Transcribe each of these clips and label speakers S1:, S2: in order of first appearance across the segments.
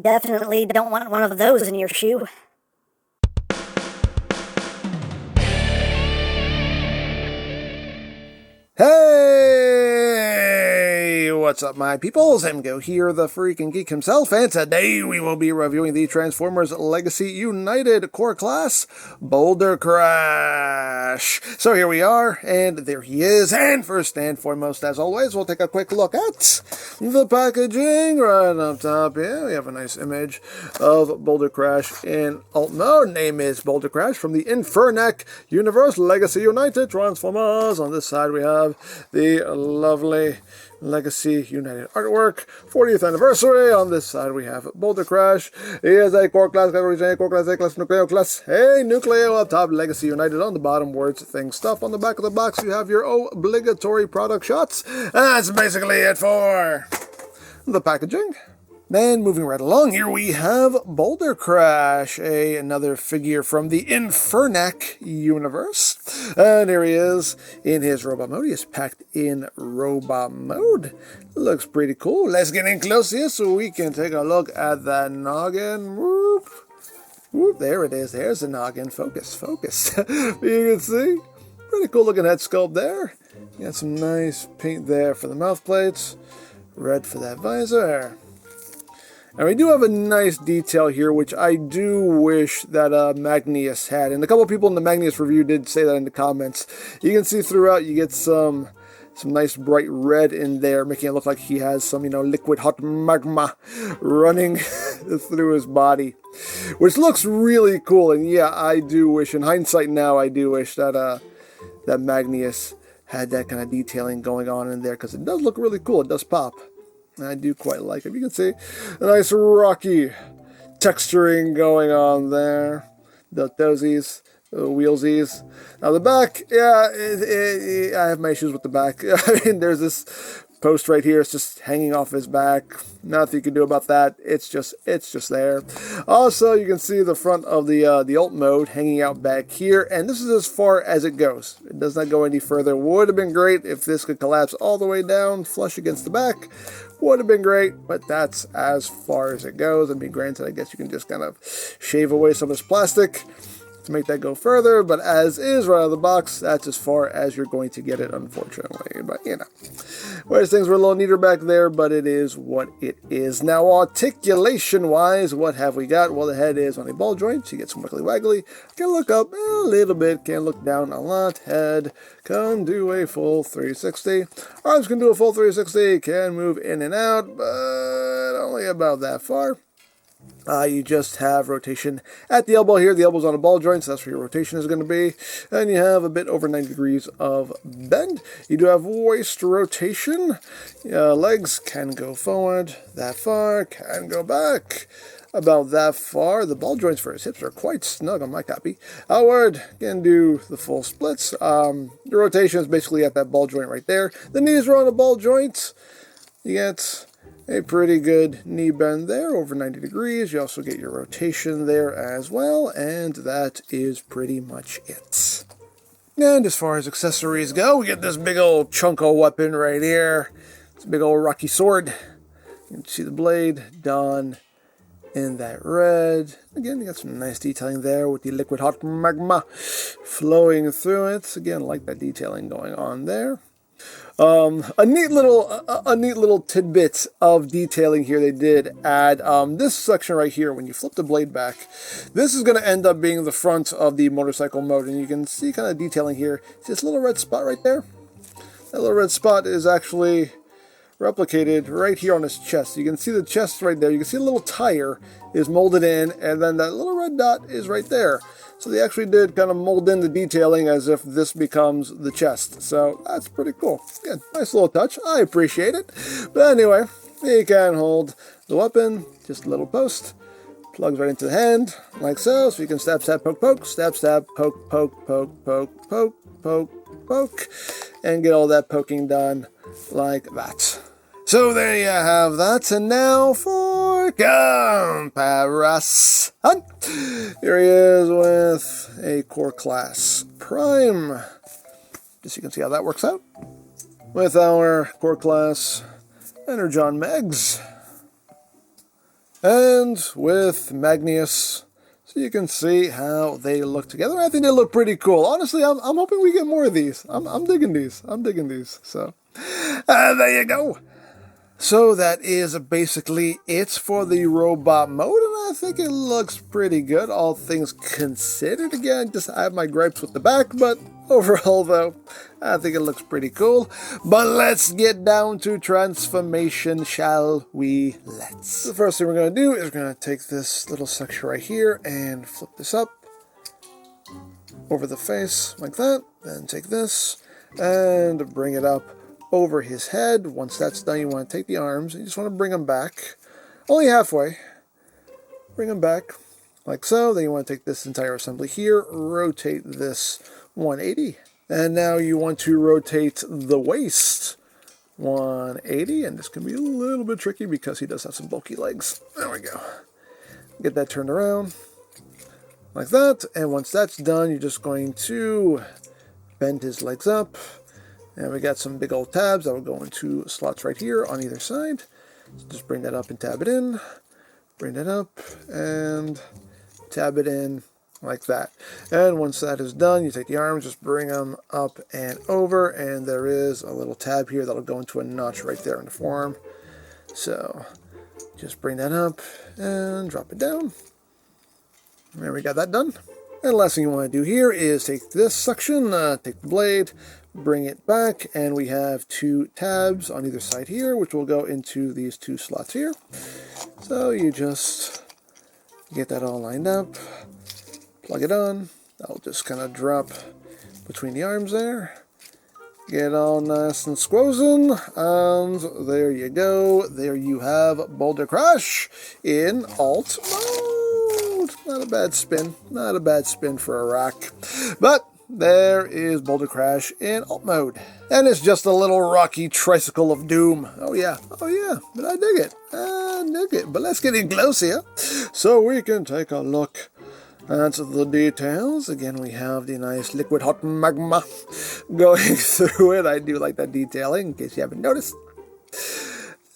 S1: Definitely don't want one of those in your shoe.
S2: Hey, what's up, my peoples? EmGo here, the freaking geek himself, and today we will be reviewing the Transformers Legacy United core class, Bouldercrash. So here we are, and there he is, and first and foremost, as always, we'll take a quick look at the packaging right up top. Yeah, we have a nice image of Bouldercrash in alt mode. Name is Bouldercrash from the Infernac Universe Legacy United Transformers. On this side, we have the lovely Legacy United artwork, 40th anniversary. On this side, we have Bouldercrash. He is a core class, core class, A class, nucleo class. Hey, nucleo up top, Legacy United on the bottom, words, things, stuff. On the back of the box, you have your obligatory product shots. That's basically it for the packaging. Then, moving right along, here we have Bouldercrash, another figure from the Infernac universe. And here he is in his robot mode. He is packed in robot mode. Looks pretty cool. Let's get in close here so we can take a look at that noggin. Whoop. Whoop, there it is. There's the noggin. Focus, focus. You can see. Pretty cool looking head sculpt there. You got some nice paint there for the mouth plates. Red for that visor. And we do have a nice detail here, which I do wish that Magnius had. And a couple of people in the Magnius review did say that in the comments. You can see throughout, you get some nice bright red in there, making it look like he has some, liquid hot magma running through his body. Which looks really cool. And yeah, I do wish, in hindsight now, I do wish that, that Magnius had that kind of detailing going on in there, because it does look really cool. It does pop. I do quite like it. You can see a nice rocky texturing going on there. The toesies, the wheelsies. Now the back, yeah, I have my issues with the back. I mean, there's this post right here. It's just hanging off his back. Nothing you can do about that. It's just there. Also, you can see the front of the alt mode hanging out back here, and this is as far as it goes. It does not go any further. Would have been great if this could collapse all the way down, flush against the back. Would have been great, but that's as far as it goes. I mean, granted, I guess you can just kind of shave away some of this plastic to make that go further, but as is right out of the box, that's as far as you're going to get it, unfortunately. But, whereas things were a little neater back there, but it is what it is. Now, articulation-wise, what have we got? Well, the head is on a ball joint, so you get some wiggly-waggly. Can look up a little bit, can look down a lot. Head can do a full 360. Arms can do a full 360, can move in and out, but only about that far. You just have rotation at the elbow here. The elbow's on a ball joint, so that's where your rotation is going to be. And you have a bit over 90 degrees of bend. You do have waist rotation. Legs can go forward that far, can go back about that far. The ball joints for his hips are quite snug on my copy. Outward, can do the full splits. The rotation is basically at that ball joint right there. The knees are on a ball joint. You get a pretty good knee bend there, over 90 degrees. You also get your rotation there as well, and that is pretty much it. And as far as accessories go, we get this big old chunk of weapon right here. It's a big old rocky sword. You can see the blade done in that red. Again, you got some nice detailing there with the liquid hot magma flowing through it. Again, like that detailing going on there. A neat little tidbit of detailing here they did add. This section right here, when you flip the blade back, this is going to end up being the front of the motorcycle mode, and you can see kind of detailing here. See this little red spot right there? That little red spot is actually replicated right here on his chest. You can see the chest right there. You can see a little tire is molded in, and then that little red dot is right there. So they actually did kind of mold in the detailing as if this becomes the chest. So that's pretty cool. Good, nice little touch. I appreciate it. But anyway, you can hold the weapon, just a little post. Plugs right into the hand, like so. So you can stab, stab, poke, poke, stab, stab, poke, poke, poke, poke, poke, poke, poke, and get all that poking done like that. So there you have that, and now for comparison. Here he is with a core class Prime. Just so you can see how that works out. With our core class Energon Megs. and with Magnus. So you can see how they look together. I think they look pretty cool. Honestly, I'm hoping we get more of these. I'm digging these. I'm digging these. So there you go. So that is basically it for the robot mode, and I think it looks pretty good, all things considered. Again, just I have my gripes with the back, but overall, though, I think it looks pretty cool. But let's get down to transformation, shall we? Let's. The first thing we're going to do is we're going to take this little section right here and flip this up over the face like that. Then take this and bring it up over his head. Once that's done, you want to take the arms and you just want to bring them back, only halfway. Bring them back like so. Then you want to take this entire assembly here, rotate this 180, and now you want to rotate the waist 180, and this can be a little bit tricky because he does have some bulky legs. There we go. Get that turned around like that, and once that's done, you're just going to bend his legs up. And we got some big old tabs that will go into slots right here on either side. So just bring that up and tab it in. Bring that up and tab it in like that. And once that is done, you take the arms, just bring them up and over. And there is a little tab here that'll go into a notch right there in the forearm. So just bring that up and drop it down. There we got that done. And the last thing you want to do here is take this section, take the blade, bring it back, and we have two tabs on either side here, which will go into these two slots here. So you just get that all lined up, plug it on. That'll just kind of drop between the arms there. Get all nice and squozen, and there you go. There you have Bouldercrash in alt mode. Not a bad spin. Not a bad spin for a rock. But there is Bouldercrash in alt mode. And it's just a little rocky tricycle of doom. Oh yeah, but I dig it. I dig it. But let's get in close here so we can take a look at the details. Again, we have the nice liquid hot magma going through it. I do like that detailing, in case you haven't noticed.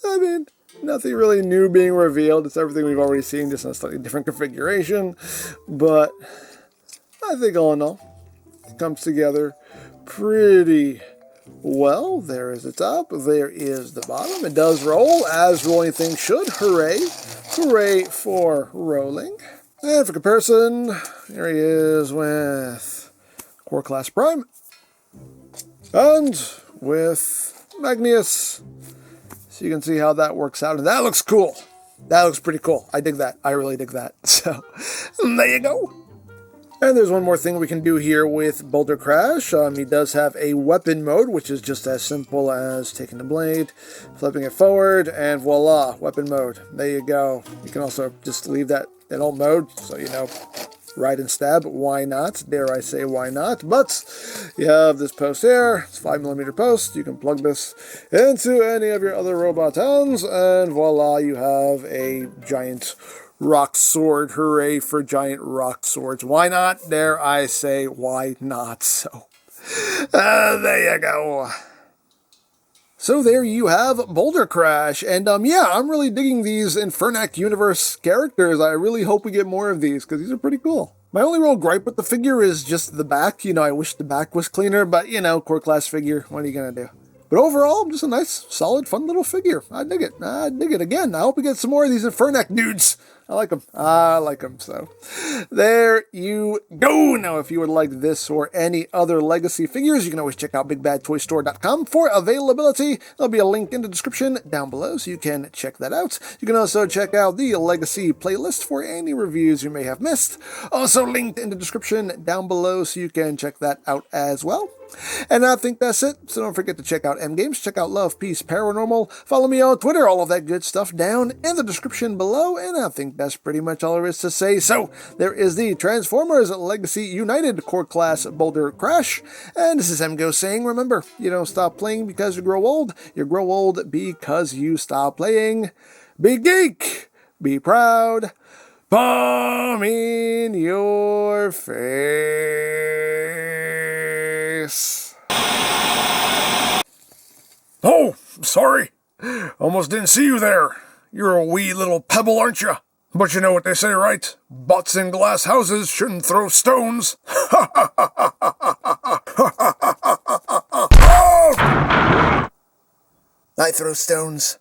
S2: I mean, nothing really new being revealed. It's everything we've already seen, just in a slightly different configuration. But I think all in all, it comes together pretty well. There is the top, there is the bottom. It does roll, as rolling things should. Hooray. Hooray for rolling. And for comparison, here he is with Core Class Prime. And with Magnus. So you can see how that works out. And that looks cool. That looks pretty cool. I dig that. I really dig that. So, there you go. And there's one more thing we can do here with Bouldercrash. He does have a weapon mode, which is just as simple as taking the blade, flipping it forward, and voila, weapon mode. There you go. You can also just leave that in alt mode, so you know, ride and stab. Why not? Dare I say why not? But you have this post here. It's 5mm post. You can plug this into any of your other robot hands, and voila, you have a giant rock sword. Hooray for giant rock swords. Why not? Dare I say why not? So, there you go. So there you have Bouldercrash, and yeah, I'm really digging these Infernac universe characters. I really hope we get more of these, because these are pretty cool. My only real gripe with the figure is just the back. You know, I wish the back was cleaner, but you know, core class figure, what are you gonna do? But overall, just a nice, solid, fun little figure. I dig it. I dig it. Again, I hope we get some more of these Infernac dudes. I like them. I like them. So, there you go. Now, if you would like this or any other Legacy figures, you can always check out BigBadToyStore.com for availability. There'll be a link in the description down below, so you can check that out. You can also check out the Legacy playlist for any reviews you may have missed. Also linked in the description down below, so you can check that out as well. And I think that's it. So don't forget to check out EmGo's, check out Love, Peace, Paranormal, follow me on Twitter, all of that good stuff down in the description below. And I think that's pretty much all there is to say. So there is the Transformers Legacy United Core Class Bouldercrash. And this is EmGo saying, remember, you don't stop playing because you grow old. You grow old because you stop playing. Be geek, be proud, palm in your face. Oh, sorry. Almost didn't see you there. You're a wee little pebble, aren't you? But you know what they say, right? Butts in glass houses shouldn't throw stones. I throw stones.